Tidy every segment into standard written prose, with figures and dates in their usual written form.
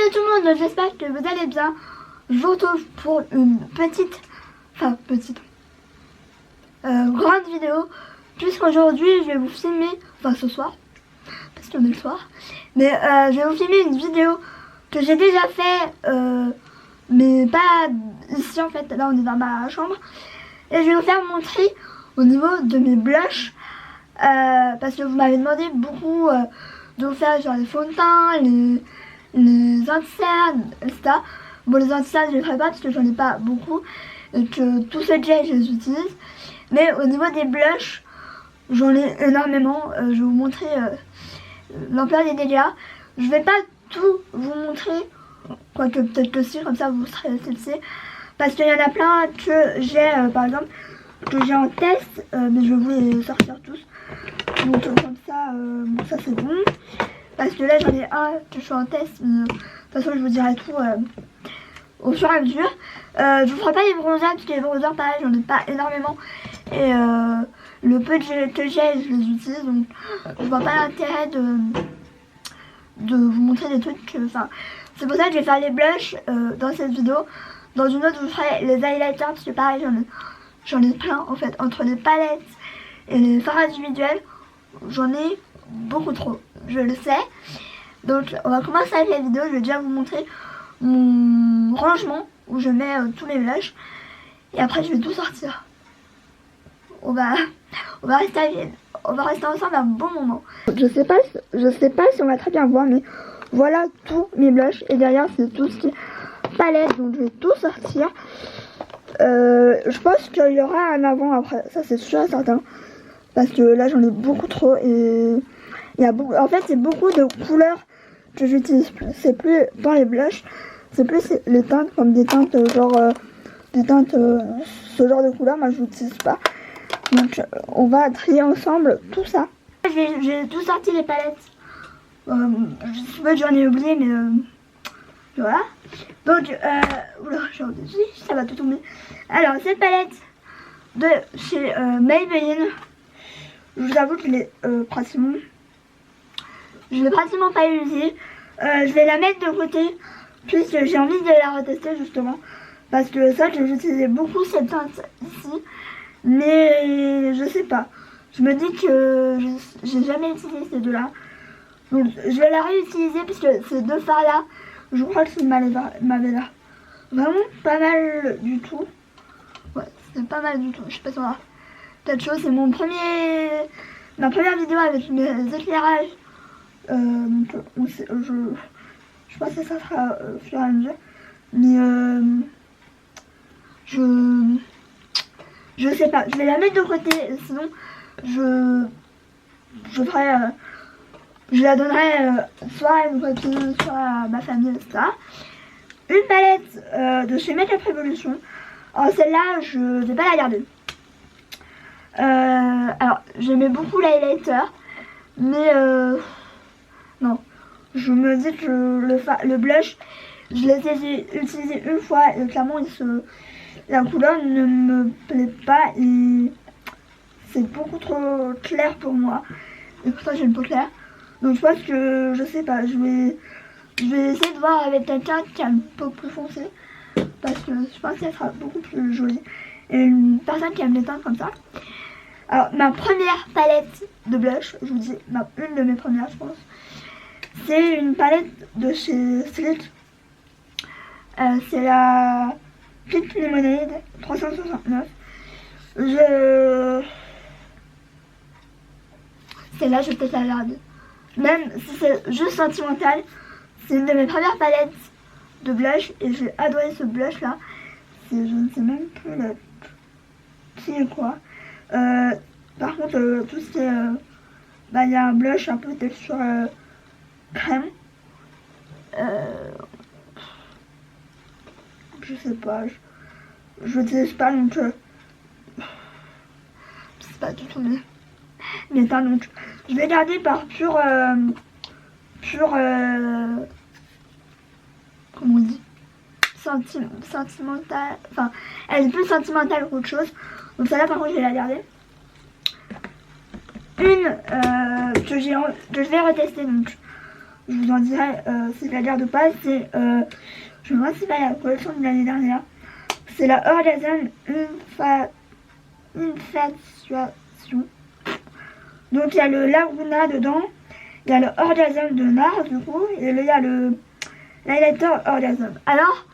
Salut tout le monde, j'espère que vous allez bien. Je vous retrouve pour une grande vidéo. Puisqu'aujourd'hui je vais vous filmer, ce soir, parce qu'on est le soir. Mais je vais vous filmer une vidéo que j'ai déjà fait, mais pas ici en fait. Là on est dans ma chambre. Et je vais vous faire mon tri au niveau de mes blushs. Parce que vous m'avez demandé beaucoup de vous faire genre les fonds de teint, les anti-cernes, etc. Bon, les anti-cernes je les ferai pas parce que j'en ai pas beaucoup et que tous ceux que j'ai je les utilise. Mais au niveau des blushs, j'en ai énormément. Je vais vous montrer l'ampleur des dégâts. Je vais pas tout vous montrer, quoique peut-être que si, comme ça vous serez fixés. Parce qu'il y en a plein que j'ai, par exemple, que j'ai en test, mais je vais vous les sortir tous. Donc comme ça, bon, ça c'est bon. Parce que là j'en ai un que je suis en test, mais de toute façon je vous dirai tout au fur et à mesure. Je vous ferai pas les bronzers, parce que les bronzers pareil j'en ai pas énormément. Et le peu que j'ai je les utilise, donc je vois pas l'intérêt de vous montrer des trucs. Enfin, c'est pour ça que je vais faire les blushs dans cette vidéo. Dans une autre je vous ferai les highlighters, parce que pareil j'en ai plein en fait. Entre les palettes et les fards individuels, j'en ai beaucoup trop, je le sais. Donc on va commencer avec la vidéo. Je vais déjà vous montrer mon rangement où je mets tous les blushs. Et après je vais tout sortir. On va rester ensemble un bon moment. Je sais pas si on va très bien voir, mais voilà tous mes blushs. Et derrière c'est tout ce qui est palette, donc je vais tout sortir. Je pense qu'il y aura un avant après, ça c'est sûr et certain. Parce que là j'en ai beaucoup trop et il y a beaucoup, en fait c'est beaucoup de couleurs que j'utilise plus. C'est plus dans les blushs, c'est plus les teintes comme des teintes genre ce genre de couleurs, moi je n'utilise pas. Donc on va trier ensemble tout ça. J'ai tout sorti les palettes. Je sais pas que j'en ai oublié, mais voilà. Donc oula, ça va tout tomber. Alors cette palette de chez Maybelline, je vous avoue que je l'ai pratiquement pas utilisée. Je vais la mettre de côté puisque j'ai envie de la retester justement. Parce que ça, j'utilisais beaucoup cette teinte ici. Mais je sais pas. Je me dis que j'ai jamais utilisé ces deux-là. Donc je vais la réutiliser puisque ces deux fards-là, je crois que m'avait l'air vraiment pas mal du tout. Ouais, c'est pas mal du tout. Je sais pas si on va peut-être chose. C'est ma première vidéo avec mes éclairages. Donc je pense que ça sera au fur et à mesure. Mais je sais pas. Je vais la mettre de côté. Sinon je ferai je la donnerai soit à une copine, soit à ma famille, etc. Une palette de chez Makeup Revolution. Alors celle-là, je vais pas la garder. Alors j'aimais beaucoup l'highlighter, mais non. Je me dis que le blush, je l'ai utilisé une fois et clairement la couleur ne me plaît pas et c'est beaucoup trop clair pour moi. Et pour ça j'ai une peau claire. Donc je pense que, je sais pas, je vais essayer de voir avec quelqu'un qui a une peau plus foncée. Parce que je pense qu'elle sera beaucoup plus jolie. Et une personne qui aime les teintes comme ça. Alors ma première palette de blush, je vous dis, une de mes premières je pense. C'est une palette de chez Slick. C'est la Pink Lemonade 369. Celle-là, je vais peut-être la garder. Même si c'est juste sentimental, c'est une de mes premières palettes de blush et j'ai adoré ce blush là. Je ne sais même plus qui est quoi. Par contre, tout ce qui est. Il y a un blush un peu texture crème. Je sais pas. Je n'utilise pas donc. Je sais pas du tout mes teintes donc. Je vais garder par pure comment on dit, sentimentale, enfin elle est plus sentimentale qu'autre chose, donc celle-là par contre je vais la garder. Une que je vais retester, donc je vous en dirai si je la garde ou pas. C'est, je me demande si pas la collection de l'année dernière. C'est la Orgasm Infatuation. Donc il y a le Laguna dedans, il y a le Orgasm de Nars du coup, et il y a le l'highlighter Orgasm. Alors,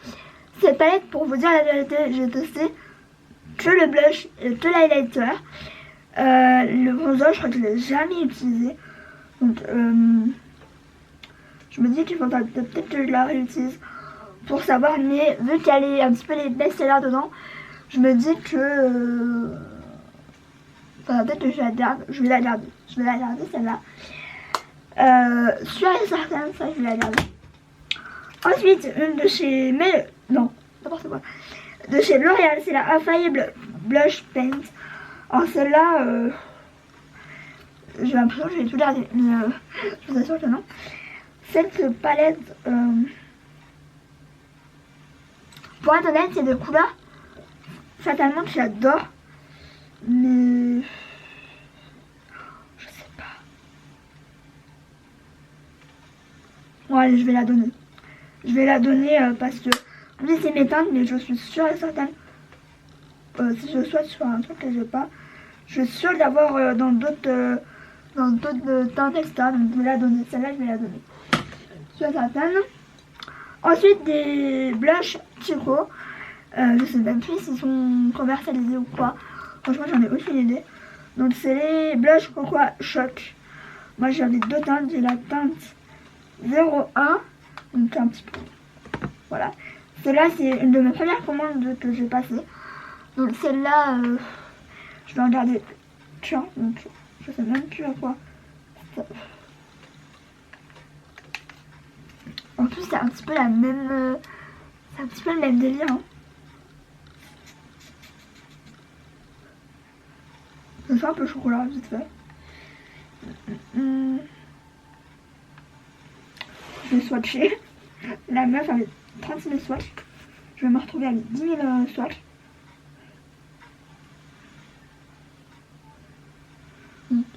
cette palette, pour vous dire la vérité, j'ai testé que le blush et que l'highlighter. Le bronzer, je crois que je l'ai jamais utilisé. Donc, je me dis qu'il faudra peut-être que je la réutilise pour savoir. Mais vu qu'elle est un petit peu les best-sellers dedans, je me dis que... Enfin, peut-être que je la garde. Je vais la garder. Je vais la garder, celle-là. Sûre et certaine, ça, je vais la garder. Ensuite, une de chez... Mais... Non, n'importe quoi. De chez L'Oréal, c'est la Infaillible Blush Paint. Alors celle-là, j'ai l'impression que je vais tout garder, mais je vous assure que non. Cette palette, pour être honnête, c'est des couleurs fatalement que j'adore, mais je sais pas. Bon allez, je vais la donner. Je vais la donner parce que oui, c'est mes teintes, mais je suis sûre et certaine. Si je souhaite sur un truc que j'ai pas, je suis sûre d'avoir dans d'autres teintes, etc. Donc je vais la donner. Celle-là, je vais la donner. Je suis certaine. Ensuite, des blushs Chico. Je sais même plus s'ils sont commercialisés ou quoi. Franchement, j'en ai aucune idée. Donc, c'est les blushs Cocoa Choc. Moi, j'avais deux teintes. J'ai la teinte 01. Donc, un petit peu. Voilà. Celle-là, c'est une de mes premières commandes que j'ai passées. Donc, celle-là, je vais en garder qu'un. Donc, je sais même plus à quoi. En plus, c'est un petit peu la même. C'est un petit peu le même délire. Hein. Ça fait un peu chocolat, vite fait. Je vais swatcher. La meuf avait 36 000 swatchs. Je vais me retrouver avec 10 000 swatchs.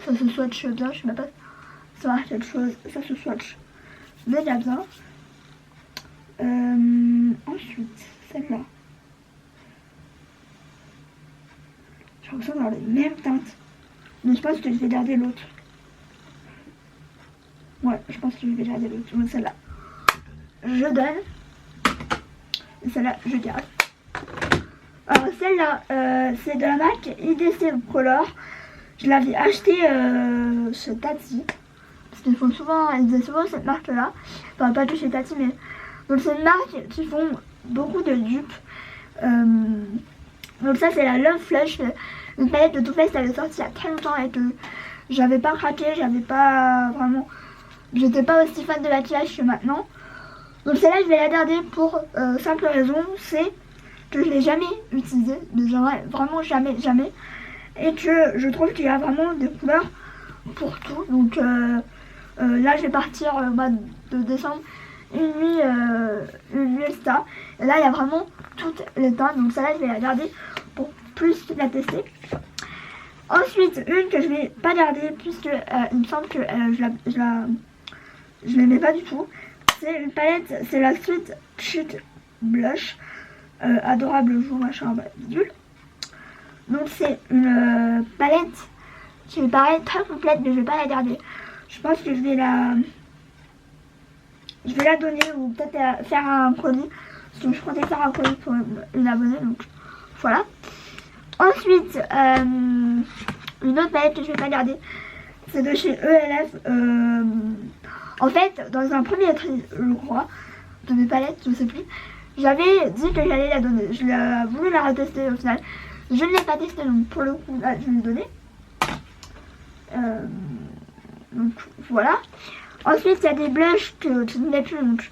Ça se swatch bien, je sais même pas. Ça marque quelque chose. Ça se swatch déjà bien. Ensuite, celle-là. J'ai l'impression d'avoir les mêmes teintes. Mais je pense que je vais garder l'autre. Ouais, je pense que je vais garder l'autre. Donc celle-là, je donne. Et celle-là, je garde. Alors celle-là, c'est de la marque IDC Color. Je l'avais acheté chez Tati. Parce qu'ils font souvent, ils faisaient souvent cette marque-là. Enfin, pas que chez Tati, mais... Donc c'est une marque qui font beaucoup de dupes. Donc ça, c'est la Love Flush. Une palette de Too Faced, elle est sortie il y a très longtemps et que j'avais pas craqué, j'avais pas vraiment... J'étais pas aussi fan de maquillage que maintenant. Donc celle-là, je vais la garder pour simple raison, c'est que je l'ai jamais utilisée. Mais j'aimerais vraiment jamais. Et que je trouve qu'il y a vraiment des couleurs pour tout. Donc là, je vais partir au mois de décembre. Une nuit Star. Et là, il y a vraiment toutes les teintes. Donc celle-là, je vais la garder pour plus la tester. Ensuite, une que je vais pas garder puisque il me semble que je l'aimais pas du tout. C'est une palette, c'est la Sweet Cheek Blush. Adorable jour, machin, bidule. Donc c'est une palette qui me paraît très complète, mais je vais pas la garder. Je pense que je vais la donner ou peut-être faire un colis. Parce que je comptais faire un colis pour une abonnée, donc voilà. Ensuite, une autre palette que je vais pas garder, c'est de chez ELF. En fait, dans un premier tri, je crois, de mes palettes, je sais plus, j'avais dit que j'allais la donner. Je l'ai voulu la retester au final. Je ne l'ai pas testée, donc pour le coup, là, je vais le donner. Donc voilà. Ensuite, il y a des blushs que je ne mets plus, donc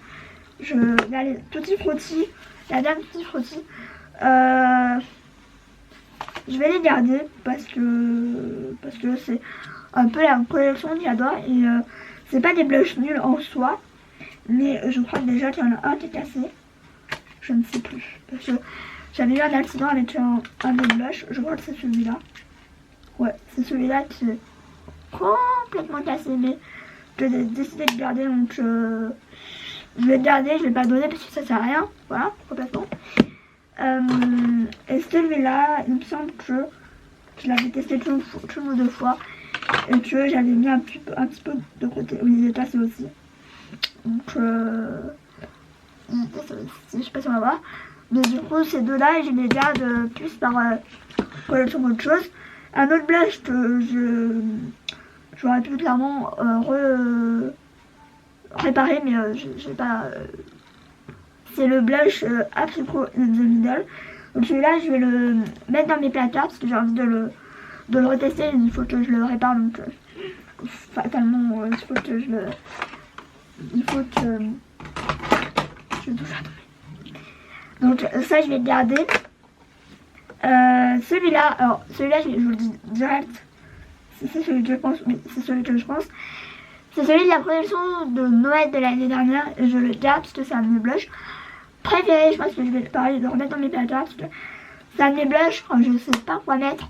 il y a les Tutti Frutti, la dame Tutti Frutti. Je vais les garder parce que c'est un peu la collection que j'adore et c'est pas des blushs nuls en soi, mais je crois déjà qu'il y en a un qui est cassé. Je ne sais plus parce que j'avais eu un accident avec un des blushs. Je crois que c'est celui-là. Ouais, c'est celui-là qui est complètement cassé, mais j'ai décidé de garder, donc je vais le garder, je vais pas le donner parce que ça sert à rien, voilà, complètement. Et celui-là, il me semble que je l'avais testé une ou deux fois et que j'avais mis un petit peu de côté. Oui, il est passé aussi. Donc, je sais pas si on va voir. Mais du coup, ces deux-là, je les garde plus par collection d'autre chose. Un autre blush que j'aurais pu clairement réparer, mais je vais pas. C'est le blush Apricot in the Middle. Donc celui-là, je vais le mettre dans mes placards parce que j'ai envie de le retester. Il faut que je le répare, donc fatalement, il faut que je le. Il faut que je touche à tomber. Donc ça, je vais le garder. Celui-là, alors celui-là, je vous le dis direct. C'est celui que je pense. Oui, c'est celui que je pense. C'est celui de la collection de Noël de l'année dernière. Et je le garde parce que c'est un de mes blushs préférés. Je pense que je vais pareil le remettre dans mes placards parce que c'est un de mes blushs. Je sais pas quoi mettre.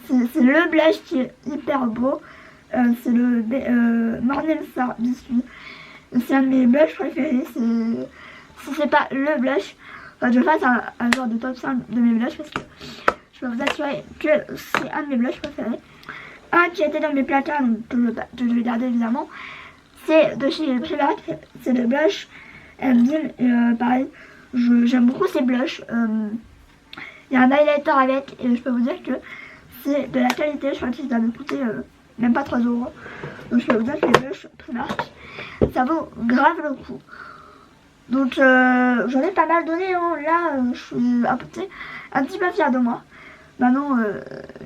C'est le blush qui est hyper beau. C'est le Morning Star Biscuit. C'est un de mes blushs préférés. Si c'est pas le blush, je fasse un genre de top 5 de mes blushs parce que je peux vous assurer que c'est un de mes blushs préférés. Un qui était dans mes placards, donc que je vais garder évidemment, c'est de chez Primark, c'est le blush Beam. Pareil, j'aime beaucoup ces blushs. Il y a un highlighter avec et je peux vous dire que c'est de la qualité. Je crois que ça doit me coûter même pas 3 €. Donc je peux vous dire que les blushs Primark, ça vaut grave le coup. Donc j'en ai pas mal donné, hein. Là je suis un petit peu fière de moi. Maintenant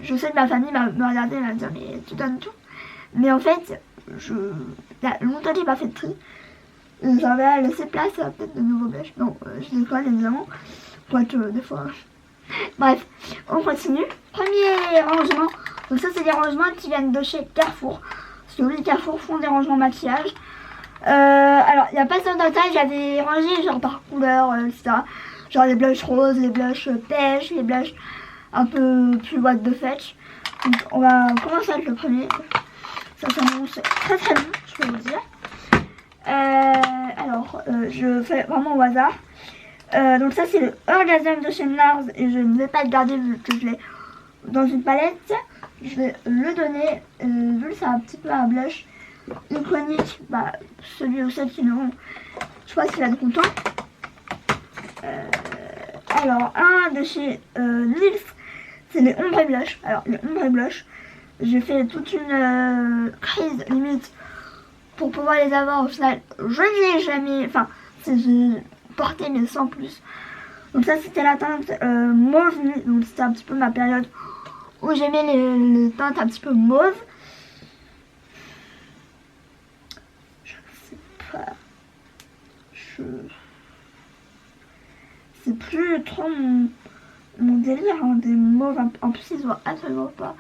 je sais que ma famille va me regarder et va me dire mais tu donnes tout. Mais en fait il y a longtemps que j'ai pas fait de tri. Ça va laisser place à peut-être de nouveaux blushs. Non, je déconne évidemment. Quoique des fois. Bref, on continue. Premier rangement. Donc ça c'est des rangements qui viennent de chez Carrefour. Parce que oui, Carrefour font des rangements maquillage. Alors il n'y a pas ça dans le taille, j'avais rangé genre par couleur, etc. Genre les blushs roses, les blushs pêche, les blushs un peu plus what the fetch. Donc on va commencer avec le premier. Ça s'annonce très très long, je peux vous dire. Alors je fais vraiment au hasard. Donc ça c'est le Orgasm de chez NARS et je ne vais pas le garder vu que je l'ai dans une palette. Je vais le donner, vu que c'est un petit peu un blush iconique, bah, celui ou celle qui l'auront, je pense qu'il va être content. Alors un de chez NYX, c'est les ombre et blush. Alors les ombre et blush, j'ai fait toute une crise limite pour pouvoir les avoir. Au final je ne les ai jamais, enfin j'ai porté mais sans plus. Donc ça c'était la teinte mauve, donc c'était un petit peu ma période où j'aimais les teintes un petit peu mauve. C'est plus trop mon délire, hein, des mauves. En plus ils se voient absolument pas.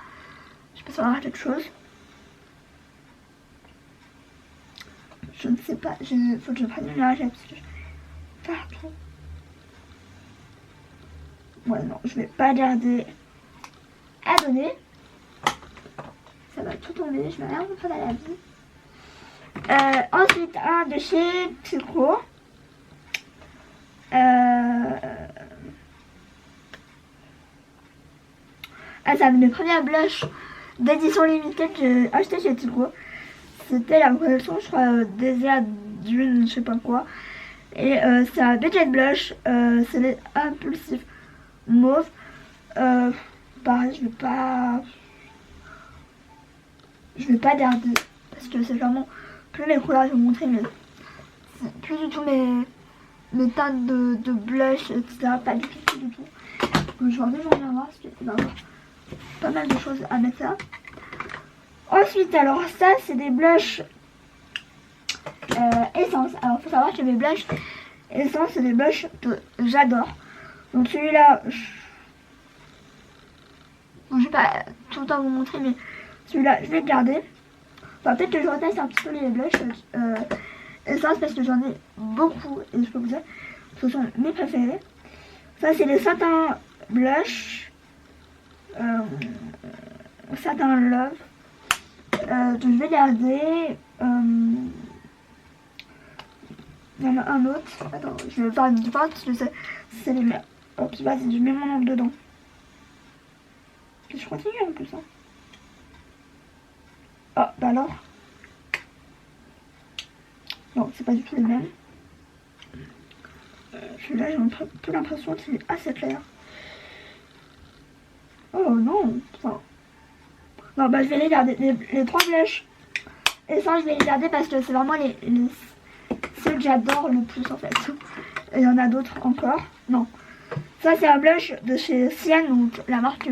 Je peux savoir quelque chose. Je ne sais pas, faut que je prenne une lingette parce que partout. Ouais non, je vais pas garder à donner. Ça va tout tomber, je vais rien vous faire à la vie. Ensuite un de chez Psycho. C'est un de mes premiers blushs d'édition limitée que j'ai acheté chez Psycho. C'était la collection, je crois, Désir d'une je sais pas quoi. Et c'est un budget blush, c'est les impulsifs mauve. Pareil, je vais pas garder parce que c'est vraiment plus mes couleurs, je vais vous montrer, mais c'est plus du tout mes teintes de blush, etc. Pas du tout, du tout. Donc je vais en avoir parce qu'il va y avoir pas mal de choses à mettre là. Ensuite, alors ça c'est des blushs essence. Alors faut savoir que mes blushs essence c'est des blushs que j'adore. Donc celui-là, je vais pas tout le temps vous montrer, mais celui-là je vais le garder. Enfin peut-être que je reteste un petit peu les blushs essence parce que j'en ai beaucoup et je peux vous dire ce sont mes préférés. Ça c'est les satin blush, satin love. que je vais garder. Il y en a un autre. Attends, je vais faire une différence parce que c'est les meilleurs. Hop, vas-y, je mets mon nom dedans. Je continue en plus. Hein. Ah, bah alors. Non, c'est pas du tout les mêmes. Celui-là, j'ai un peu l'impression qu'il est assez clair. Oh non, enfin. Non, bah je vais les garder. Les 3 blushs. Et ça, je vais les garder parce que c'est vraiment ceux que j'adore le plus en fait. Et il y en a d'autres encore. Non. Ça, c'est un blush de chez Sienne, donc la marque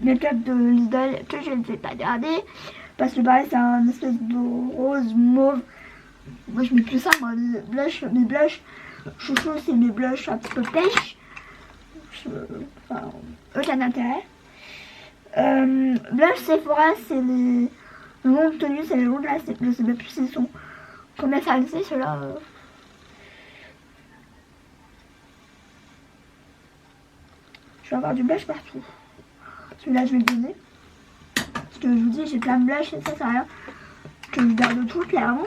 make-up de Lidl que je ne vais pas garder. Parce que pareil, c'est un espèce de rose mauve. Moi, je mets plus ça, moi. Mes blushs chouchou, c'est mes blushs un petit peu pêche. Enfin, aucun intérêt. Blush Sephora, c'est les. Le nom de tenue, c'est les longs de la. Je sais même plus s'ils sont commercialisés, ceux-là. Je vais avoir du blush partout. Celui-là, je vais le donner. Parce que je vous dis, j'ai plein de blush et ça, c'est rien. Que je garde tout, clairement.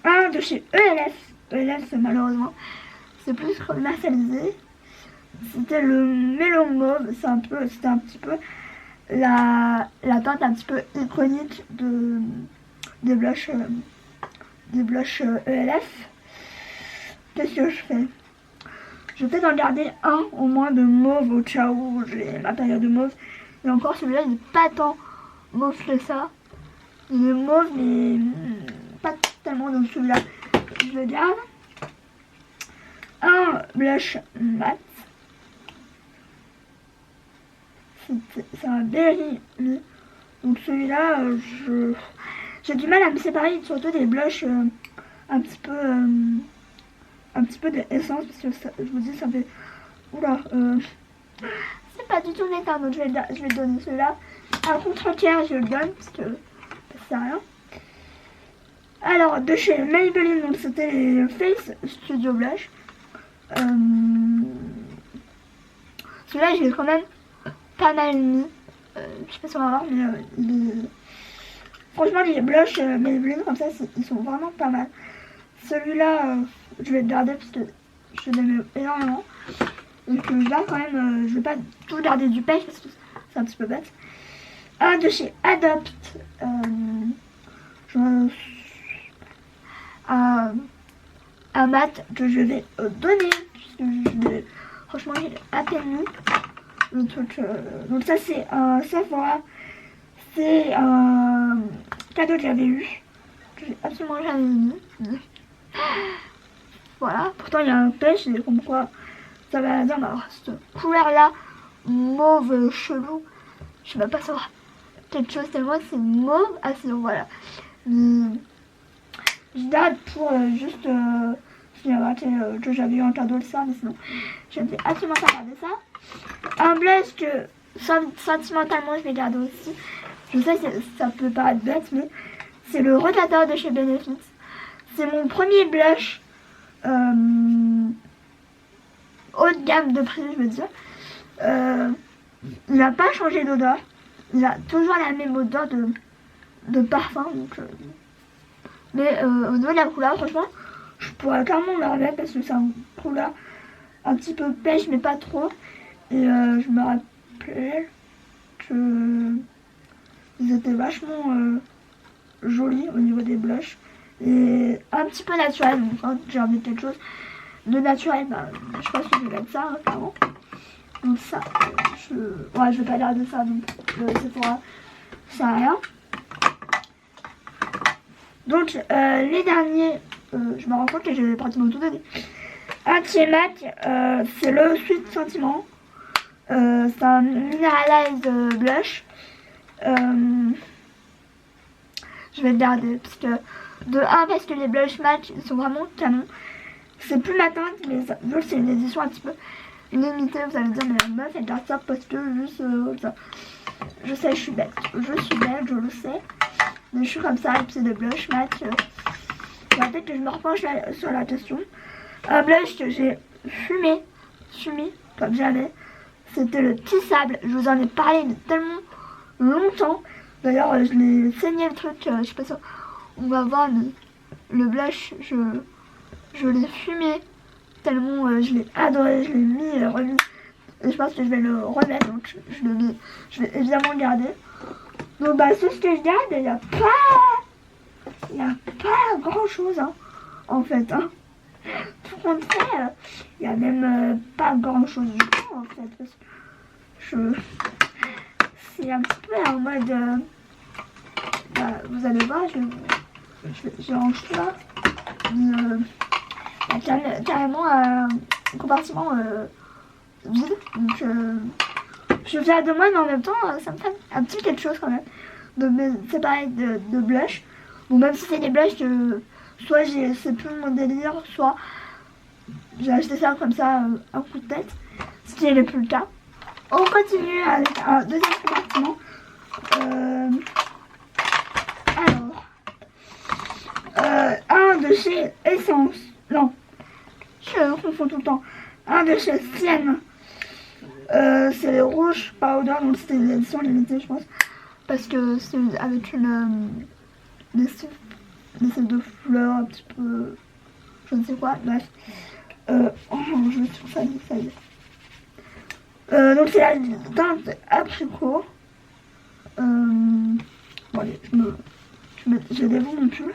Un de chez ELF. ELF, malheureusement, c'est plus commercialisé. C'était le Melon Mauve. C'était un petit peu la teinte un petit peu iconique des blushs ELF. Qu'est-ce que je fais? Je vais peut-être en garder un au moins de mauve au cas où j'ai ma période de mauve. Et encore celui-là, il n'est pas tant mauve que ça. Il est mauve, mais pas tellement, donc celui-là, je le garde. Un blush mat. C'est un berry. Donc celui-là, j'ai du mal à me séparer surtout des blushs un petit peu d'essence parce que ça, je vous dis ça fait oula c'est pas du tout l'état, donc je vais le donner celui-là. Un contre-cœur, je le donne parce que ça sert à rien. Alors de chez Maybelline, donc c'était les Face Studio Blush. Celui-là, je l'ai quand même pas mal mis. Je sais pas si on va voir, mais franchement, les blushs Maybelline comme ça, ils sont vraiment pas mal. Celui-là, je vais le garder parce que je l'aime énormément. Donc là, quand même, je vais pas tout garder du pêche parce que c'est un petit peu bête. Un de chez Adopt. Un mat que je vais donner puisque franchement, j'ai à peine mis. Le truc, donc ça, c'est un Sephora. C'est un cadeau que j'avais eu. Que j'ai absolument jamais mis. Voilà, pourtant il y a un pêche, et comme quoi ça va dire, mais alors cette couleur là, mauve chelou, je sais même pas savoir quelque chose tellement c'est mauve. Ah sinon voilà, je garde pour juste que j'avais eu un cadeau de ça, mais sinon je ne vais absolument pas garder ça. Un blush que sentimentalement je vais garder aussi, je sais que ça peut paraître bête, mais c'est le rotateur de chez Benefit. C'est mon premier blush haut de gamme de prix, je veux dire. Il n'a pas changé d'odeur. Il a toujours la même odeur de parfum. Donc, mais au niveau de la couleur, franchement, je pourrais clairement la remettre parce que c'est une couleur un petit peu pêche, mais pas trop. Et je me rappelle que ils étaient vachement jolis au niveau des blushs. Et un petit peu naturel, donc quand j'ai envie de quelque chose de naturel, bah, je pense que je vais mettre ça, hein, clairement. Donc ça, je vais pas garder ça, donc Sephora, ça sert à rien. Donc les derniers, je me rends compte que j'ai pratiquement tout donné. Un qui est mat, c'est le Sweet Sentiment. C'est un Mineralized Blush. Je vais le garder parce que parce que les blush match ils sont vraiment canons. C'est plus ma teinte, mais vu que c'est une édition un petit peu limitée, vous allez dire mais la meuf elle garde ça parce que juste ça. Je sais, je suis bête, je le sais, mais je suis comme ça. Et puis c'est des blush match. Peut-être que je me repenche sur la question. Un blush que j'ai fumé comme jamais, c'était le petit sable. Je vous en ai parlé de tellement longtemps. D'ailleurs, je l'ai saigné le truc. Je sais pas si on va voir le blush. Je l'ai fumé tellement je l'ai adoré. Je l'ai mis, remis. Et je pense que je vais le remettre. Donc je vais évidemment garder. Donc bah c'est ce que je garde. Il n'y a pas grand chose hein, en fait. Hein. Tout compte fait, il n'y a même pas grand chose du tout en fait. Parce que c'est un petit peu en mode. Bah, vous allez voir, je range tout là. Carrément un compartiment vide. Donc je fais à deux mains, mais en même temps, ça me fait un petit quelque chose quand même. Donc c'est pareil de blush. Bon, même si c'est des blushs, soit c'est plus mon délire, soit j'ai acheté ça comme ça, un coup de tête. Ce qui n'est plus le cas. On continue avec un deuxième compartiment. Un de chez Essence. Non, je confonds tout le temps. Un de chez Sienne. C'est les rouges powder, donc c'était une édition limitée, je pense. Parce que c'est avec une essai de fleurs un petit peu. Je ne sais quoi, bref. Oh, je vais sur ça y est. Donc c'est la teinte apricot. Bon allez, je dévoue mon pull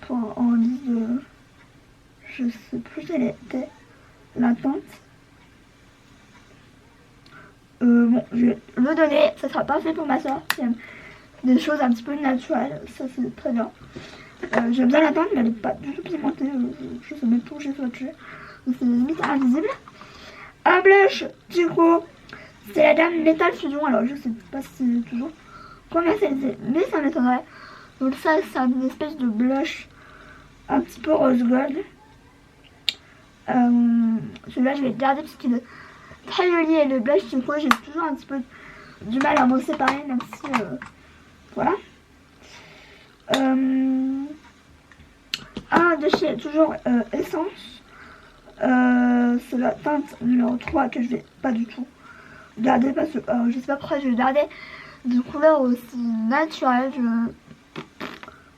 pour en lise je sais plus quelle était la teinte. Bon, je vais le donner, ça sera parfait pour ma soeur qui aime des choses un petit peu naturelles, ça c'est très bien. J'aime bien la teinte mais elle n'est pas du tout pigmentée, je sais même pas où j'ai swatché, c'est limite invisible. Un blush Chico, c'est la gamme Metal Fusion, alors je sais pas si c'est toujours commercialisé, mais ça m'étonnerait. Donc ça c'est une espèce de blush un petit peu rose gold. Celui-là je vais le garder parce qu'il est très joli et le blush Chico j'ai toujours un petit peu du mal à m'en séparer même si voilà. Un de chez toujours Essence. C'est la teinte numéro 3 que je vais pas du tout garder parce que je sais pas pourquoi je vais garder de couleurs aussi naturelles.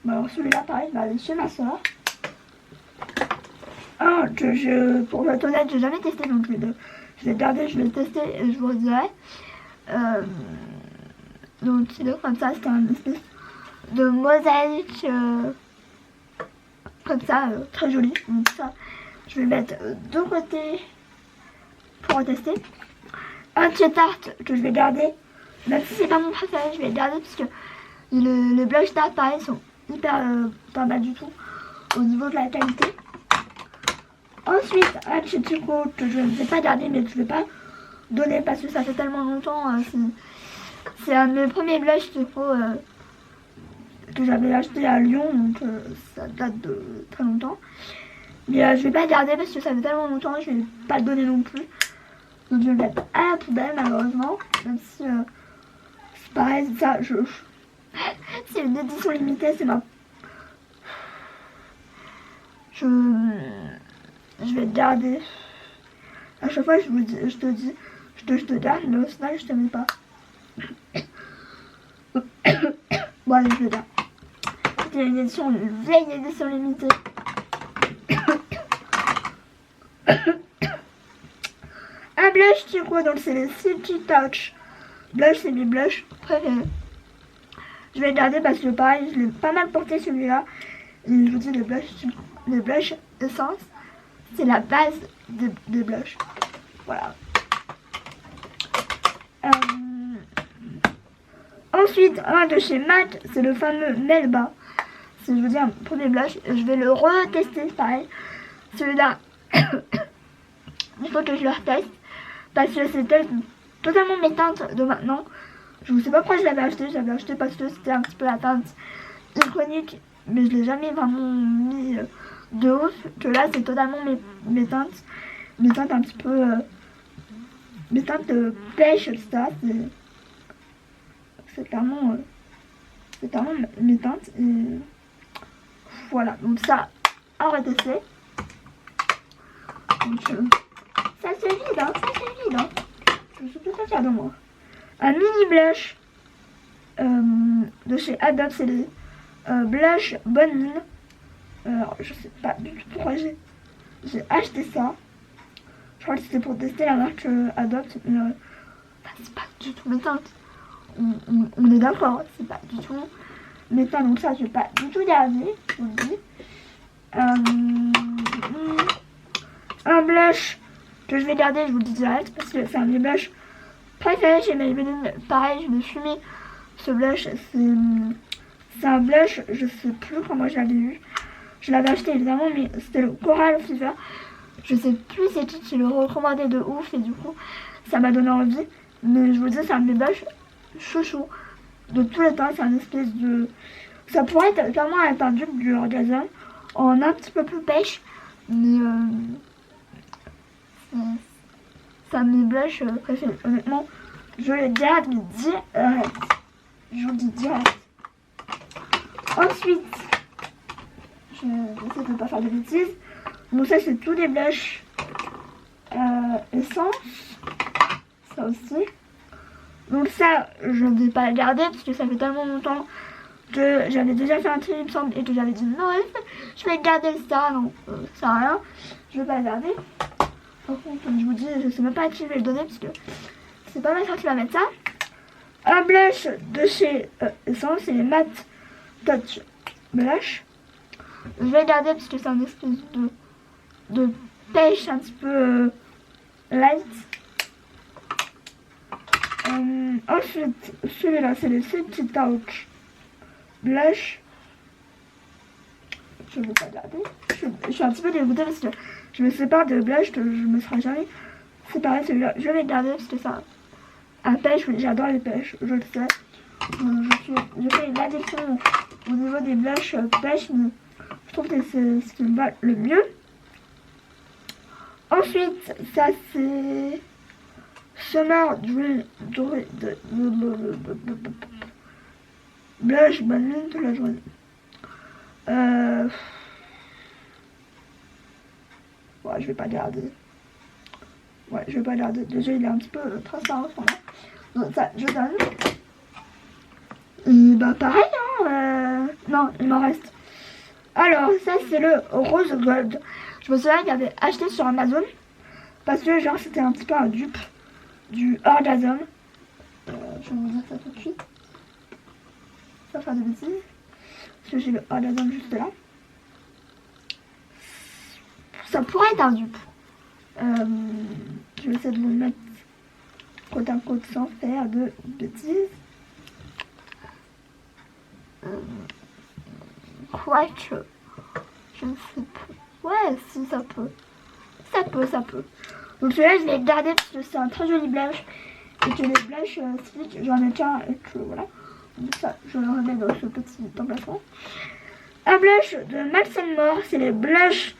Bon, alors celui-là pareil il va aller chez ma soeur. Un que pour être honnête j'ai jamais testé donc je vais garder, je vais le tester et je vous redirai. Donc il est comme ça, c'est un espèce de mosaïque comme ça, très joli. Donc ça je vais le mettre de côté pour tester. Un de Tarte que je vais garder, même si c'est pas mon préféré, je vais le garder parce que les blush Tarte pareil sont hyper pas mal du tout au niveau de la qualité. Ensuite un chez Chico que je ne vais pas garder mais que je ne vais pas donner parce que ça fait tellement longtemps. C'est un de mes premiers blushs Chico que j'avais acheté à Lyon, donc ça date de très longtemps. Mais je vais pas le garder parce que ça fait tellement longtemps, je vais pas le donner non plus. Donc je vais le mettre à la poubelle malheureusement, même si c'est pareil, ça, c'est une édition limitée, c'est ma... Je vais le garder. À chaque fois je te dis, je te garde, mais au final je te mets pas. Bon allez, je le garde. C'était une vieille édition limitée. Un blush Chico, donc c'est les Silky Touch blush, c'est mes blushs préférés. Je vais le garder parce que pareil, je l'ai pas mal porté celui-là. Et je vous dis, les blushs Essence, c'est la base des blushs. Voilà. Ensuite, un de chez MAC, c'est le fameux Melba. C'est, je vous dis, un premier blush. Je vais le retester, pareil. Celui-là, il faut que je le reteste. Parce que c'était totalement mes teintes de maintenant. Je ne sais pas pourquoi je l'avais acheté. Je l'avais acheté parce que c'était un petit peu la teinte iconique. Mais je ne l'ai jamais vraiment mis de ouf. Que là, c'est totalement mes teintes. Mes teintes un petit peu... mes teintes de pêche, etc. C'est clairement mes teintes. Et voilà. Donc ça, à retester. Donc, ça c'est vide, hein, ça c'est vide, hein. je suis tout à fière de moi. Un mini blush de chez Adobe, c'est les blush Bonne Mine. Alors, je sais pas du tout pourquoi j'ai acheté ça. Je crois que c'était pour tester la marque Adobe. C'est pas du tout mes teintes. On est d'accord, c'est pas du tout mes teintes. Donc ça, je vais pas du tout garder, je vous le dis. Un blush que je vais garder, je vous le dis direct, parce que c'est un des blushs préférés chez Maybelline. Pareil, je vais fumer ce blush. C'est un blush, je sais plus comment je l'avais eu. Je l'avais acheté évidemment, mais c'était le Coral Fever. Je sais plus c'est qui le recommandait de ouf, et du coup ça m'a donné envie. Mais je vous dis, c'est un de mes blushs chouchou de tous les temps. C'est un espèce de... Ça pourrait être clairement être un dupe du Orgasm en un petit peu plus pêche. Mais c'est un de mes blushs préférés. Honnêtement, je le garde direct. Je vous le dis direct. Ensuite, j'essaie de ne pas faire de bêtises. Donc ça, c'est tous les blushs essence. Ça aussi. Donc ça, je ne vais pas le garder parce que ça fait tellement longtemps que j'avais déjà fait un tri, il me semble, et que j'avais dit non, je vais garder ça. Non, ça sert à rien. Je vais pas le garder. Par contre, comme je vous dis, je sais même pas à qui je vais le donner parce que c'est pas ma soeur qui va mettre ça. Un blush de chez Essence, c'est les Matte Touch Blush. Je vais le garder parce que c'est un espèce de pêche un petit peu light. Ensuite, celui-là, c'est le City Touch Blush. Je ne vais pas garder. Je suis un petit peu dégoûtée parce que je me sépare de blush que je me serai jamais séparée. Celui-là, je vais le garder parce que ça un pêche. Oui, j'adore les pêches, je le sais. Je fais une addiction au niveau des blushs pêche, mais je trouve que c'est ce qui me va le mieux. Ensuite, ça c'est Summer Dream blush Bonne Mine de la journée. Ouais, je vais pas garder. Ouais, je vais pas garder. Déjà, il est un petit peu transparent ce moment. Donc ça, je donne. Et bah pareil, hein. Non, il m'en reste. Alors, ça c'est le Rose Gold. Je me souviens qu'il avait acheté sur Amazon. Parce que genre c'était un petit peu un dupe du Orgasm. Je vais vous dire ça tout de suite. Sans faire de bêtises. Parce que j'ai le Orgasm juste là. Ça pourrait être un dupe. Je vais essayer de vous le mettre côte à côte sans faire de bêtises. Quoique, je ne sais pas. Ouais, si ça peut. Ça peut. Donc celui-là, je l'ai gardé parce que c'est un très joli blush. Et que les blushs stick, j'en ai qu'un et que voilà. Donc ça, je le remets dans ce petit emplacement. Un blush de Max & More, c'est les blush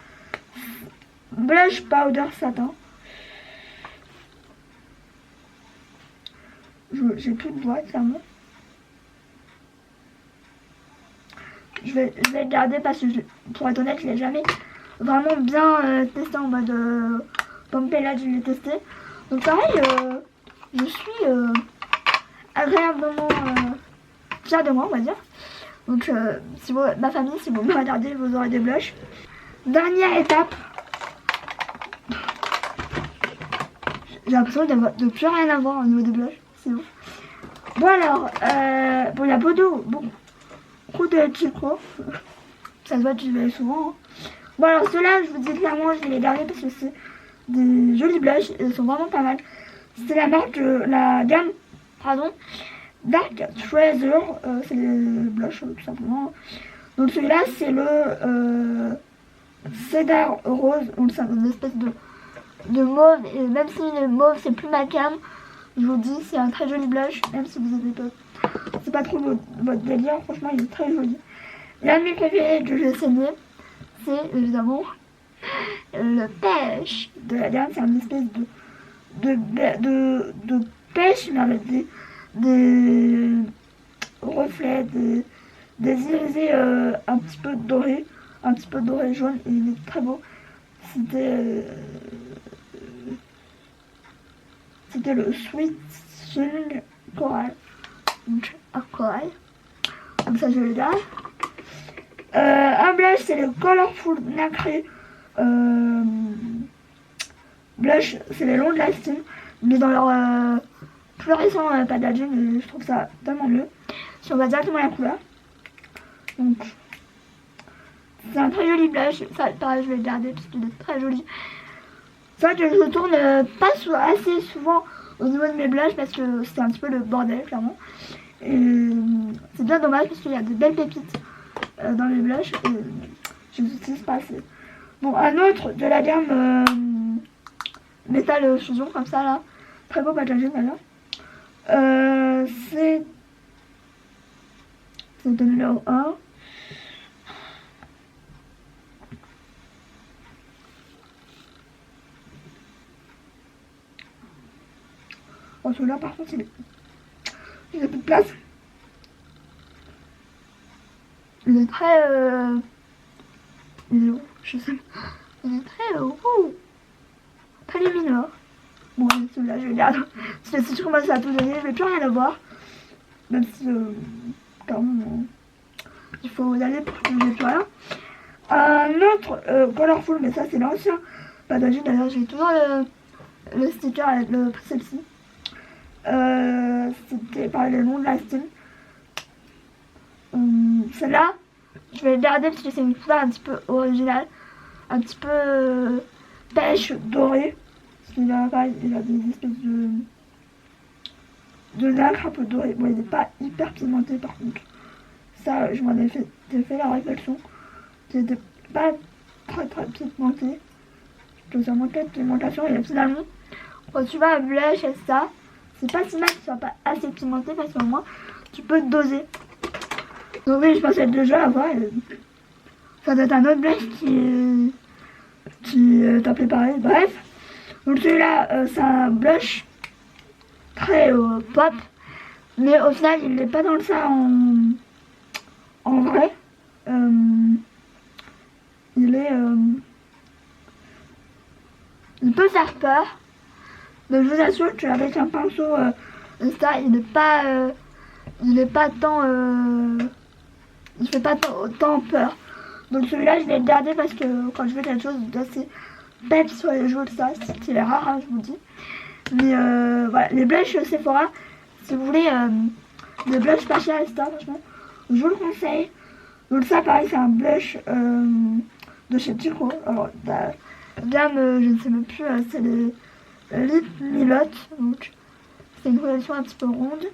powder satin. J'ai plus de voix, clairement. Je vais le garder parce que, pour être honnête, je l'ai jamais vraiment bien testé en mode pompé. Là, je l'ai testé. Donc pareil, je suis agréablement fière de moi, on va dire. Donc si vous, ma famille, si vous me regardez, vous aurez des blushs. Dernière étape. J'ai l'impression de plus rien avoir au niveau des blushs. C'est ouf. Bon alors, bon, il y a beaucoup de Chico. Ça se voit que je vais souvent. Hein. Bon alors ceux-là, je vous dis clairement, je vais les garder parce que c'est des jolis blushs. Ils sont vraiment pas mal. C'est la marque, la gamme, pardon, Dark Treasure. C'est des blushs tout simplement. Donc celui-là, c'est le Cedar Rose. Donc c'est une espèce de mauve. Et même si le mauve, c'est plus ma cam, je vous dis, c'est un très joli blush. Même si vous avez pas... C'est pas trop votre délire, franchement il est très joli. L'un de mes préférés que j'ai saigné, c'est évidemment le pêche de la gamme. C'est une espèce de pêche, mais avec des reflets, des irisés un petit peu dorés, jaune, et il est très beau. C'était C'était le Sweet Shilling Coral. Donc, un corail. Comme ça, je le garde. Un blush, c'est le Colorful Nacré. Blush, c'est les Long Lasting. Mais dans leur plus récent packaging, je trouve ça tellement mieux. Si on va directement la couleur. Donc, c'est un très joli blush. Ça, pareil, je vais le garder parce qu'il est très joli. C'est vrai que je tourne pas assez souvent au niveau de mes blushs parce que c'est un petit peu le bordel, clairement. Et c'est bien dommage parce qu'il y a de belles pépites dans les blushs et je les utilise pas assez. Bon, un autre de la gamme Metal Fusion, comme ça là. Très beau packaging d'ailleurs. C'est le numéro 1. Oh, celui-là par contre il a plus de place. Il est très il est où? Je sais pas. Il est très lumineux. Bon, celui-là je le garde. Parce que si je commence à tout donner, je vais plus rien avoir. Même si quand même, il faut y aller pour que je n'ai plus rien. Un autre Colorful, mais ça c'est l'ancien packaging. D'ailleurs j'ai toujours le sticker avec le celle-ci. C'était par les Long Lasting. Celle-là, je vais le garder parce que c'est une couleur un petit peu originale, un petit peu pêche dorée. Il a des espèces de nacre un peu doré. Bon, il n'est pas hyper pigmenté par contre. Ça, je m'en ai fait la réflexion. C'était pas très pigmenté. Que ça manquait de pigmentation et finalement, quand tu vas à blush et ça, c'est pas si mal que ce soit pas assez pimenté parce qu'au moins tu peux te doser. Donc oui, je pensais déjà avoir. Ça doit être un autre blush qui t'a préparé. Bref, donc celui-là, c'est un blush très pop, mais au final, il n'est pas dans le ça en vrai. Il peut faire peur. Mais je vous assure qu'avec un pinceau, ça, il n'est pas tant, il fait pas autant peur. Donc celui-là, je vais le garder parce que quand je veux quelque chose d'assez peps sur les joues, ça, c'est rare, hein, je vous dis. Mais voilà, les blushs Sephora, si vous voulez des blushs pas chers, etc., franchement, je vous le conseille. Donc ça, pareil, c'est un blush de chez Tico. Alors, la gamme, je ne sais même plus, c'est les Lip Milotte, donc c'est une coloration un petit peu ronde.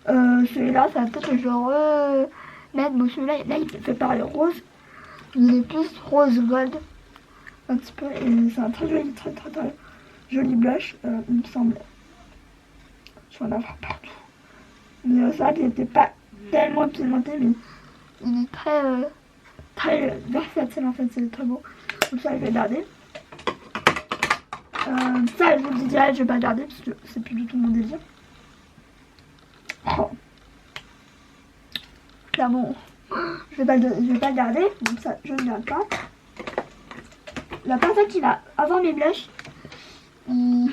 Celui-là, ça va peut-être que je le remette. Bon, celui-là, il fait pareil rose. Il est plus rose gold, un petit peu. Et c'est un très joli blush, il me semble. Je vais en avoir partout. Mais ça, il n'était pas tellement pigmenté, mais il est très versatile en fait, c'est très beau. Donc ça, je vais garder. Ça, je vous le dis direct, je vais pas garder parce que c'est plus du tout mon délire. Oh. Clairement, je vais pas le garder, donc ça, je ne garde pas. La personne qui va avoir mes blushs, ils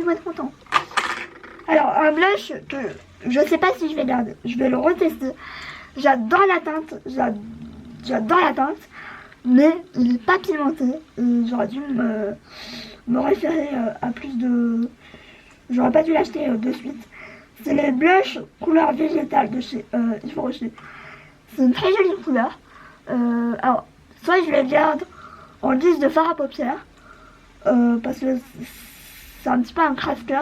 vont être contents. Alors, un blush que je sais pas si je vais garder, je vais le retester. J'adore la teinte, mais il n'est pas pimenté. J'aurais dû me référer à plus de... J'aurais pas dû l'acheter de suite. C'est les blushs couleur végétale de chez Yves Rocher. C'est une très jolie couleur. Alors, soit je les garde en guise de fard à paupières, parce que c'est un petit peu un crafter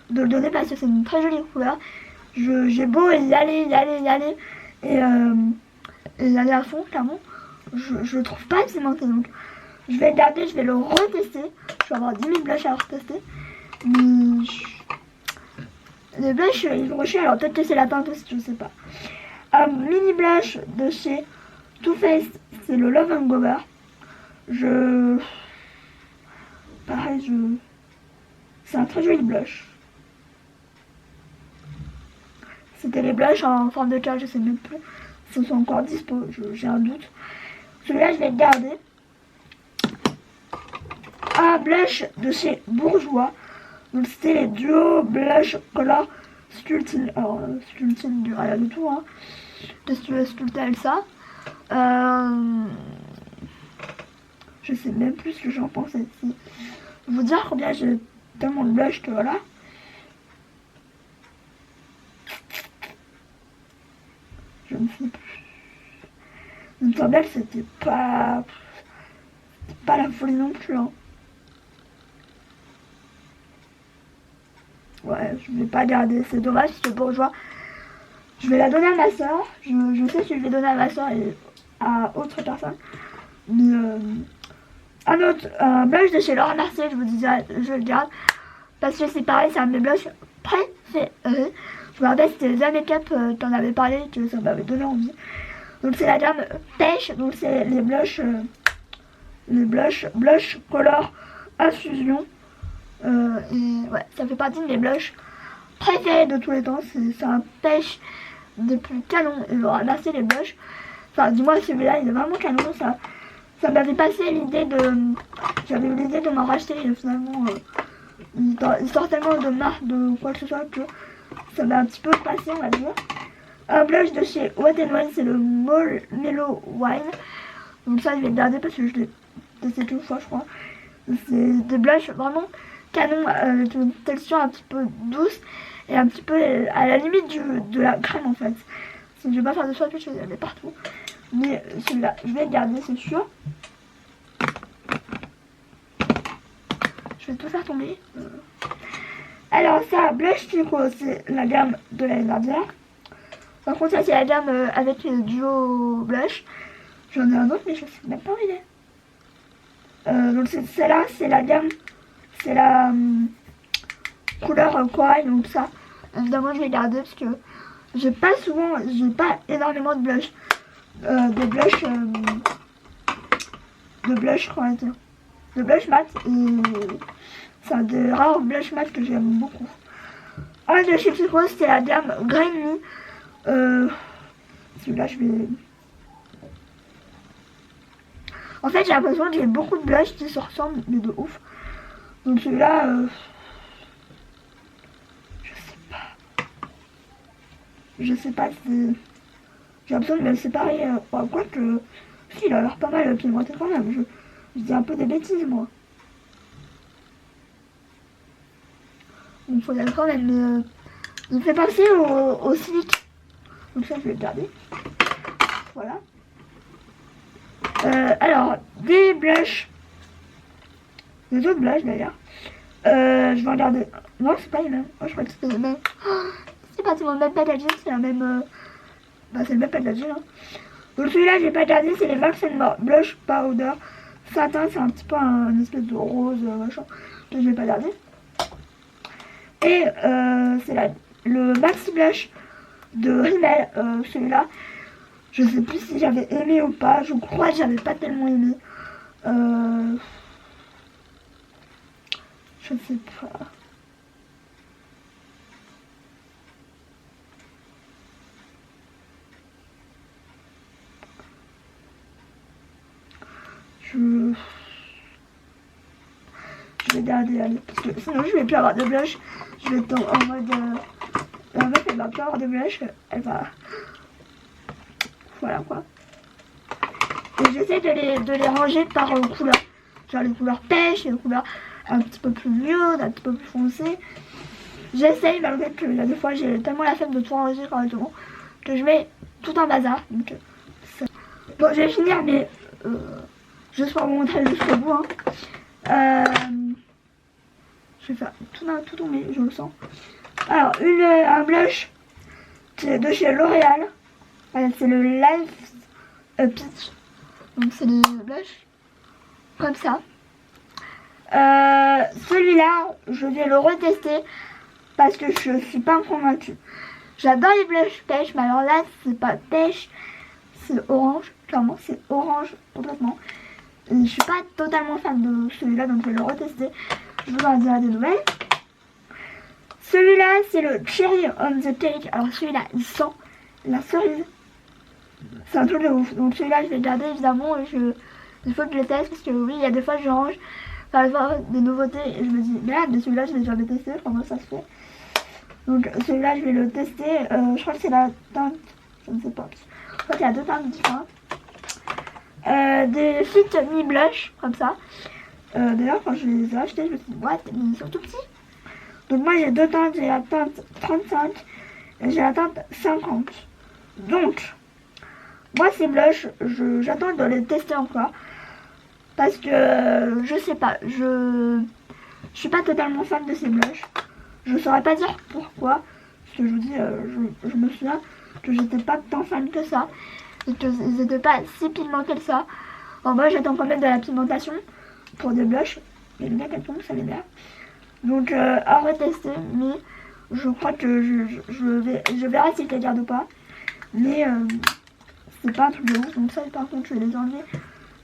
de le donner parce que c'est une très jolie couleur. J'ai beau y aller et y aller à fond, clairement. Je le trouve pas pimenté, donc je vais le garder, je vais le retester. Je vais avoir 10 000 blushs à retester. Mais les blushs Yves Rocher, alors peut-être que c'est la teinte aussi, je sais pas. Un mini blush de chez Too Faced, c'est le Love and Gover. Pareil, c'est un très joli blush. C'était les blushs en forme de cœur, je sais même plus si ils sont encore dispo, j'ai un doute. Celui-là, je vais le garder. Un blush de chez Bourjois. Donc c'était les Duo Blush Color Sculpting. Alors Sculpting du rien du tout, hein. Qu'est-ce que tu veux sculpter avec ça? Je sais même plus ce que j'en pense ici. Vous dire combien j'ai tellement de blush que voilà. Je ne sais plus. Une tablette c'était pas la folie non plus, hein. Ouais, je vais pas garder, c'est dommage parce que bourgeois. Je vais la donner à ma soeur. Je sais que je vais donner à ma soeur et à autre personne. Mais un autre blush de chez Laura Mercier, je vous disais, je le garde. Parce que c'est pareil, c'est un de mes blushs préférés. Je me rappelle, c'était The Makeup, t'en avais parlé, que ça m'avait donné envie. Donc c'est la gamme Pêche, donc c'est les blush color infusion. Et ouais, ça fait partie de mes blushs préférés de tous les temps. C'est un Pêche depuis canon. Et Laura Mercier, les blushs. Enfin, dis-moi, celui-là, il est vraiment canon. Ça m'avait passé l'idée de... J'avais eu l'idée de m'en racheter et finalement... il sort tellement de marque de quoi que ce soit que ça m'a un petit peu passé, on va dire. Un blush de chez Wet n Wild, c'est le Mellow Wine. Donc ça, je vais le garder parce que je l'ai testé une fois, je crois. C'est des blushs vraiment canon, avec une texture un petit peu douce et un petit peu à la limite de la crème en fait. Je vais pas faire de choix, je vais aller partout. Mais celui-là, je vais le garder, c'est sûr. Je vais tout faire tomber. Alors ça, Blush Chico, c'est la gamme de l'année dernière. Par contre, ça c'est la gamme avec le duo blush. J'en ai un autre, mais je sais même pas où il est. Donc celle-là, c'est la gamme, c'est la couleur corail, donc ça, évidemment je vais garder parce que j'ai pas énormément de blush. De blush comment dire, de blush mat, et c'est un des rares blush mat que j'aime beaucoup. Un de chez Kiko, c'était la gamme Grainy. Celui-là je vais... En fait j'ai l'impression que j'ai beaucoup de blush qui se ressemblent, mais de ouf. Donc celui-là, je sais pas si... J'ai l'impression de me séparer, quoi que... Si, il a l'air pas mal pigmenté quand même. Je dis un peu des bêtises, moi. Donc faut dire quand même, il me fait penser au silic. Donc ça, je vais le garder. Voilà. Alors, des blushs. Des autres blushs, d'ailleurs. Je vais regarder. Non, c'est pas les mêmes. Oh, je crois que c'est les mêmes. Oh, c'est pas le même packaging, c'est la même... Bah, c'est le même packaging, hein. Donc celui-là, j'ai pas gardé, c'est les Max More Blush Powder Satin. C'est un petit peu un espèce de rose, machin, que je vais pas garder. Et c'est le Maxi Blush de Rimmel, celui-là. Je sais plus si j'avais aimé ou pas, je crois que j'avais pas tellement aimé. Je sais pas. Je vais garder, allez, parce que sinon je vais plus avoir de blush. Je vais être en mode... la meuf elle va plus avoir de blush, elle va... Voilà quoi. Et j'essaie de les ranger par couleur. Genre les couleurs pêche, les couleurs un petit peu plus nude, un petit peu plus foncées. J'essaye, malgré que là, des fois j'ai tellement la flemme de tout ranger correctement que je mets tout en bazar. Donc, bon, je vais finir, mais... juste pour vous montrer jusqu'au bout, hein. Je vais faire tout tomber, je le sens. Alors, un blush de chez L'Oréal. C'est le Life Peach. Donc c'est des blushs comme ça. Celui-là, je vais le retester parce que je suis pas convaincue. J'adore les blushs pêche, mais alors là, c'est pas pêche, c'est orange. Clairement, c'est orange complètement. Et je suis pas totalement fan de celui-là, donc je vais le retester. Je vous en dirai des nouvelles. Celui-là, c'est le Cherry on the Cake. Alors celui-là, il sent la cerise. C'est un truc de ouf. Donc celui-là, je vais le garder évidemment. Et il faut que je le teste parce que oui, il y a des fois je range enfin, voir des nouveautés et je me dis merde, mais celui-là je l'ai jamais testé, comment ça se fait. Donc celui-là je vais le tester, je crois que c'est la teinte, je ne sais pas, je crois qu'il y a 2 teintes différentes. Des Fit Me Blush comme ça. D'ailleurs quand je les ai achetés je me suis dit what, mais ils sont tout petits. Donc moi j'ai 2 teintes, j'ai la teinte 35 et j'ai la teinte 50. Donc moi ces blushs, j'attends de les tester encore. Parce que je sais pas, je suis pas totalement fan de ces blushs. Je saurais pas dire pourquoi. Parce que je vous dis, je me souviens que j'étais pas tant fan que ça. Et qu'ils n'étaient pas si pigmentés que ça. Alors moi j'attends quand même de la pigmentation pour des blushs. Mais bien qu'elle tombe, ça m'énerve. Donc à retester. Mais je crois que je verrai si je les garde ou pas. Mais c'est pas un truc de ouf. Donc ça par contre je vais les enlever.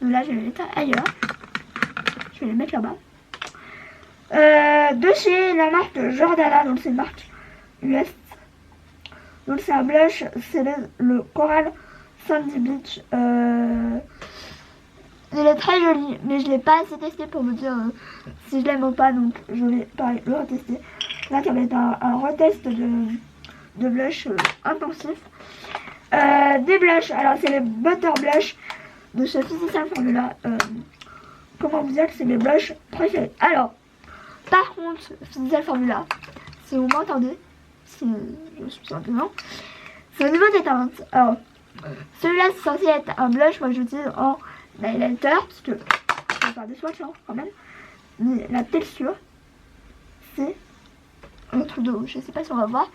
Donc là je vais les mettre ailleurs. Je vais les mettre là-bas. De chez la marque Jordana, donc c'est une marque US. Donc c'est un blush, c'est le Coral Sandy Beach. Il est très joli, mais je l'ai pas assez testé pour me dire si je l'aime ou pas, donc je vais pareil le retester. Là ça va être un retest de blush intensif. Des blushs, alors c'est les Butter Blush de chez Physician Formula. Comment vous dire que c'est mes blushs préférés. Alors, par contre, Physician Formula, si vous m'entendez, si je suis simplement, c'est au niveau des teintes. Alors, celui-là c'est censé être un blush, moi j'utilise en highlighter, parce que je vais faire des swatchs quand même. Mais la texture, c'est un truc de ouf. Je sais pas si on va voir,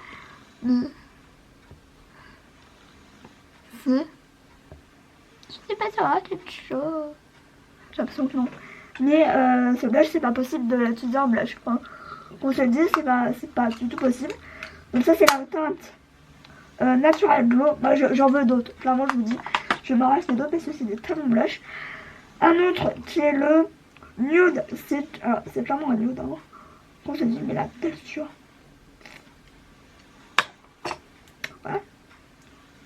mais c'est... Je sais pas si on va voir quelque chose. J'ai l'impression que non. Mais ce blush, c'est pas possible de l'utiliser en blush. Enfin, on se le dit, c'est pas du tout possible. Donc ça, c'est la teinte Natural Glow. Moi, j'en veux d'autres. Clairement, je vous dis, je vais m'en racheter d'autres parce que c'est des très bons blushs. Un autre qui est le Nude. Alors, c'est clairement un nude. Hein. On se dit, mais la texture. Voilà.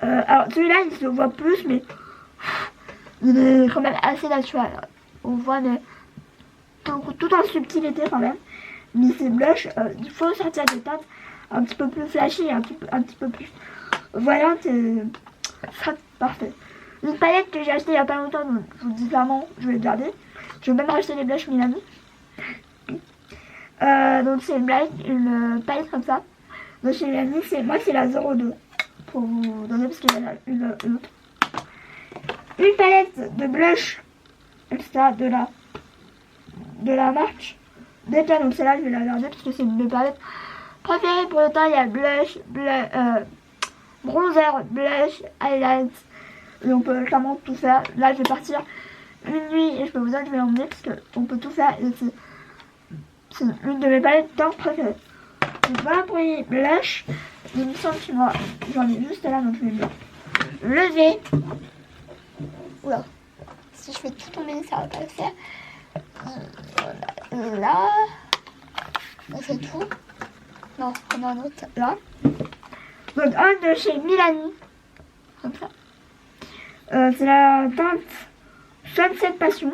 Alors, celui-là, il se voit plus, mais il est quand même assez naturel. On voit mais tout en subtilité quand même. Mais ces blushs, il faut sortir des teintes un petit peu plus flashy, un petit peu plus voyantes et ça parfait. Une palette que j'ai achetée il y a pas longtemps, donc je vous dis clairement, je vais le garder. Je vais même racheter les blushs Milani. Donc c'est une palette comme ça. Donc chez Milani, moi c'est la 02 pour vous donner parce qu'il y en a une autre. Une palette de blush, etc. de la marque Decca, donc celle-là je vais la garder parce que c'est une de mes palettes préférées pour le temps. Il y a blush, bronzer, blush, highlight et on peut clairement tout faire. Là je vais partir une nuit et je peux vous dire que je vais l'emmener parce qu'on peut tout faire et c'est une de mes palettes temps préférées. Donc voilà pour les blushs. Il me semble que moi j'en ai juste là, donc je vais me lever. Oula, si je fais tout tomber ça va pas le faire. Là, on fait tout. Non, on a un autre là. Donc un de chez Milani, comme ça. C'est la teinte Sunset Passion.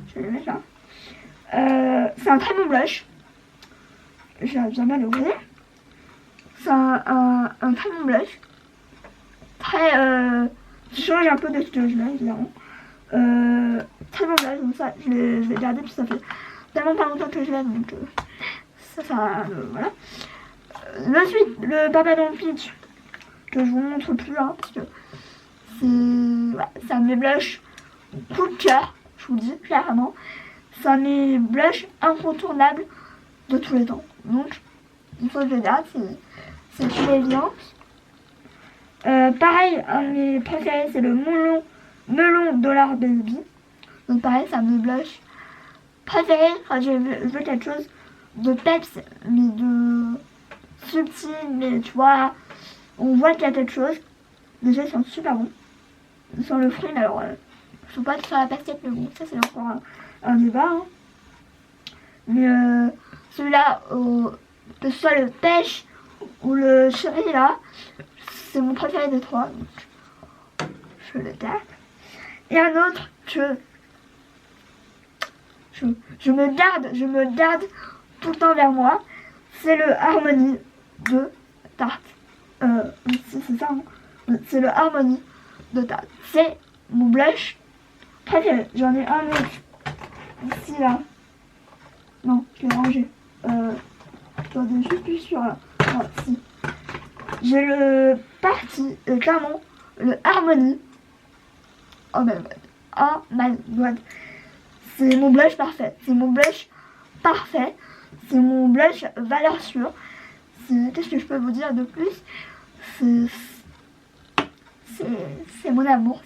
Je vais le mettre là. C'est un très bon blush. J'ai bien mal ouvert. C'est un très bon blush. Très qui change un peu de ce que je l'ai évidemment. Très bon blush, donc ça je l'ai gardé puis ça fait tellement pas longtemps que je l'ai, donc voilà. Ensuite le Babadon Peach que je vous montre plus là parce que c'est un de mes blushs coup de cœur, je vous le dis clairement. C'est un de mes blushs incontournables de tous les temps, donc il faut que je le garde, c'est une évidence. Pareil, un de mes préférés c'est le Melon Dollar Baby. Donc pareil, c'est un de mes blushs préférés. Enfin, je veux quelque chose de peps, mais de subtil, mais tu vois, on voit qu'il y a quelque chose. Déjà, ils sont super bons. Ils sont le fruit, mais alors, ils sont pas sur la pastèque, mais bon, ça c'est encore un débat. Hein. Mais celui-là, que ce soit le pêche ou le chéri là, c'est mon préféré des trois. Donc, je le tape. Et un autre que je me garde tout le temps vers moi. C'est le Harmony de Tarte. C'est ça, hein. C'est le Harmony de Tarte. C'est mon blush préféré. J'en ai un autre ici là. Non, je l'ai rangé. Je suis plus sûre là. Non, si. J'ai le parti, clairement, le Harmony. Oh my god. C'est mon blush parfait. C'est mon blush parfait. C'est mon blush valeur sûre. Qu'est-ce que je peux vous dire de plus? C'est mon amour.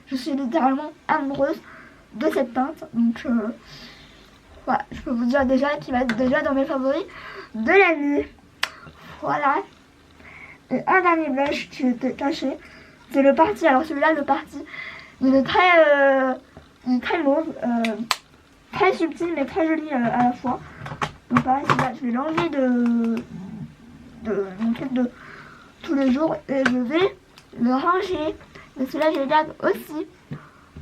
Je suis littéralement amoureuse de cette teinte. Donc, voilà, je peux vous dire déjà qu'il va être déjà dans mes favoris de l'année. Voilà. Et un dernier blush qui était caché, c'est le parti. Alors celui-là, le parti, il est très mauve, très subtil mais très joli à la fois. Donc pareil, celui-là, je vais l'enlever de mon truc de tous les jours et je vais le ranger. Mais celui-là, je le garde aussi.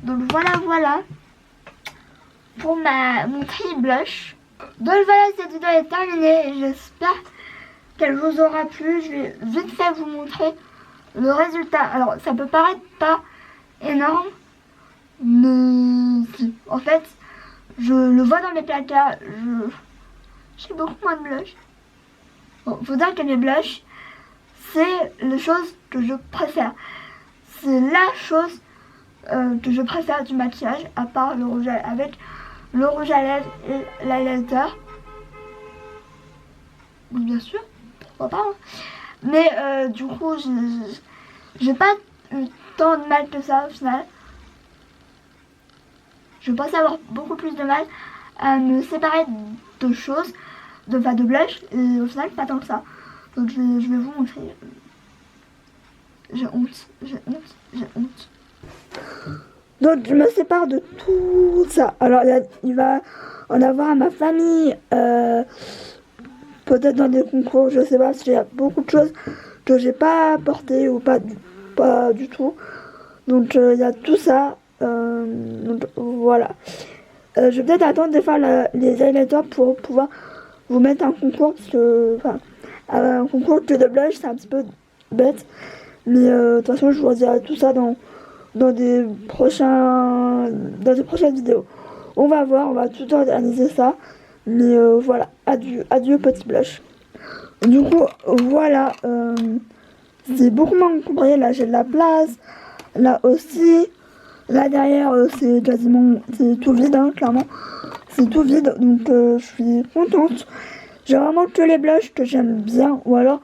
Donc voilà pour mon tri blush. Donc voilà, cette vidéo est terminée et j'espère qu'elle vous aura plu. Je vais vite fait vous montrer le résultat. Alors ça peut paraître pas énorme, mais si. En fait, je le vois dans mes placards, j'ai beaucoup moins de blush. Bon, faut dire que mes blushs, c'est les choses que je préfère. C'est la chose que je préfère du maquillage, à part le rouge avec le rouge à lèvres et l'highlighter. Oui, bien sûr, pourquoi pas. Hein. Mais du coup, j'ai pas eu tant de mal que ça au final. Je pensais avoir beaucoup plus de mal à me séparer de choses, de blush, et au final, pas tant que ça. Donc je vais vous montrer. J'ai honte. Donc je me sépare de tout ça. Alors il va en avoir à ma famille, peut-être dans des concours, je sais pas, parce qu'il y a beaucoup de choses que j'ai pas portées ou pas du tout. Donc il y a tout ça. Donc voilà. Je vais peut-être attendre de faire les highlighters pour pouvoir vous mettre un concours, parce que un concours que de blush, c'est un petit peu bête. Mais de toute façon, je vous redirai tout ça dans des prochaines vidéos. On va voir, on va tout organiser ça. Mais voilà, adieu petit blush. Du coup, voilà, c'est beaucoup moins encombré. Là, j'ai de la place. Là aussi. Là derrière, c'est tout vide, hein, clairement. C'est tout vide, donc je suis contente. J'ai vraiment que les blushs que j'aime bien, ou alors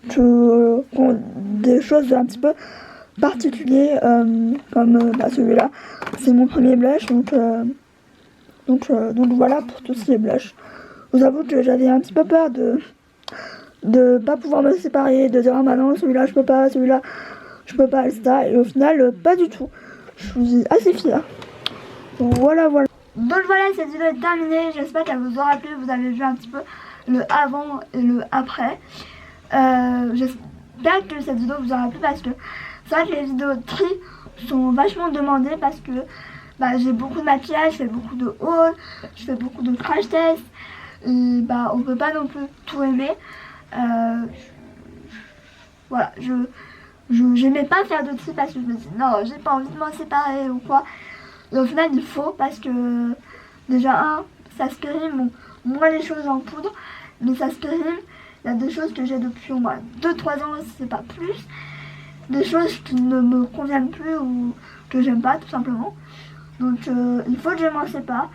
des choses un petit peu particulières, comme celui-là. C'est mon premier blush, donc voilà pour tous les blushs. Je vous avoue que j'avais un petit peu peur de pas pouvoir me séparer, de dire ah bah non, celui-là je peux pas, celui-là je peux pas, etc. Et au final, pas du tout. Je suis assez fière. Voilà. Donc voilà, cette vidéo est terminée. J'espère qu'elle vous aura plu. Vous avez vu un petit peu le avant et le après. J'espère que cette vidéo vous aura plu parce que c'est vrai que les vidéos de tri sont vachement demandées parce que j'ai beaucoup de maquillage, je fais beaucoup de hauls, je fais beaucoup de crash tests. Et on peut pas non plus tout aimer. Voilà, j'aimais pas faire de tri parce que je me dis non, j'ai pas envie de m'en séparer ou quoi. Et au final, il faut parce que déjà, ça se périme. Bon, moi, les choses en poudre, mais ça se périme. Il y a des choses que j'ai depuis au moins 2-3 ans, si c'est pas plus. Des choses qui ne me conviennent plus ou que j'aime pas, tout simplement. Donc, il faut que je m'en sépare.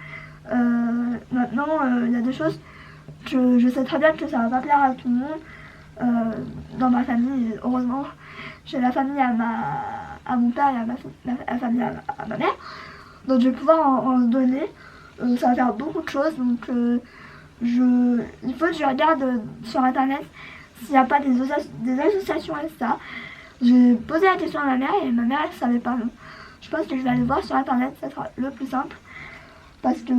Maintenant, il y a des choses que je sais très bien que ça va pas plaire à tout le monde. Dans ma famille, heureusement, j'ai la famille à mon père et la famille à ma mère. Donc je vais pouvoir en donner. Ça va faire beaucoup de choses. Donc il faut que je regarde sur internet s'il n'y a pas des associations et ça. J'ai posé la question à ma mère et ma mère elle savait pas. Je pense que je vais aller voir sur internet, ça sera le plus simple. Parce que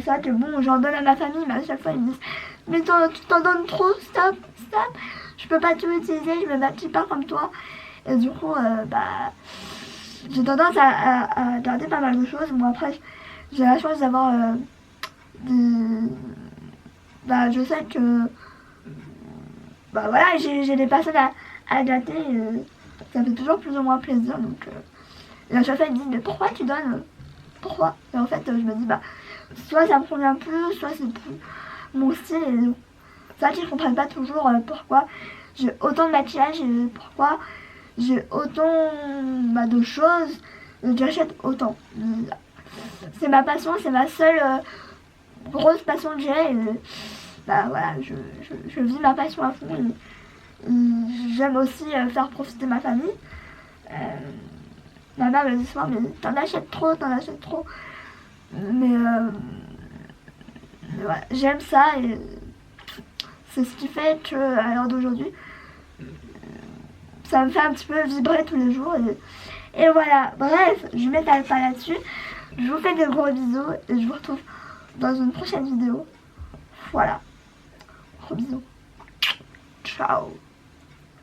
c'est vrai que bon, j'en donne à ma famille, mais à chaque fois ils me disent mais tu t'en donnes trop, stop, je peux pas tout utiliser, je me maquille pas comme toi. Et du coup, j'ai tendance à garder pas mal de choses. Bon après, j'ai la chance d'avoir je sais que voilà, j'ai des personnes à gâter et ça fait toujours plus ou moins plaisir. Donc et à chaque fois, ils me disent mais pourquoi tu donnes pourquoi? Et en fait, je me dis soit ça me convient plus, soit c'est plus mon style. Et c'est vrai qu'ils ne comprennent pas toujours pourquoi j'ai autant de maquillage et pourquoi j'ai autant de choses et j'achète autant. C'est ma passion, c'est ma seule grosse passion que j'ai. Et, voilà, je vis ma passion à fond. Et j'aime aussi faire profiter ma famille. Ma mère me dit souvent, mais t'en achètes trop, t'en achètes trop. Mais voilà, j'aime ça et c'est ce qui fait que à l'heure d'aujourd'hui, ça me fait un petit peu vibrer tous les jours. Et voilà, bref, je m'étale pas là-dessus. Je vous fais de gros bisous et je vous retrouve dans une prochaine vidéo. Voilà, gros bisous. Ciao.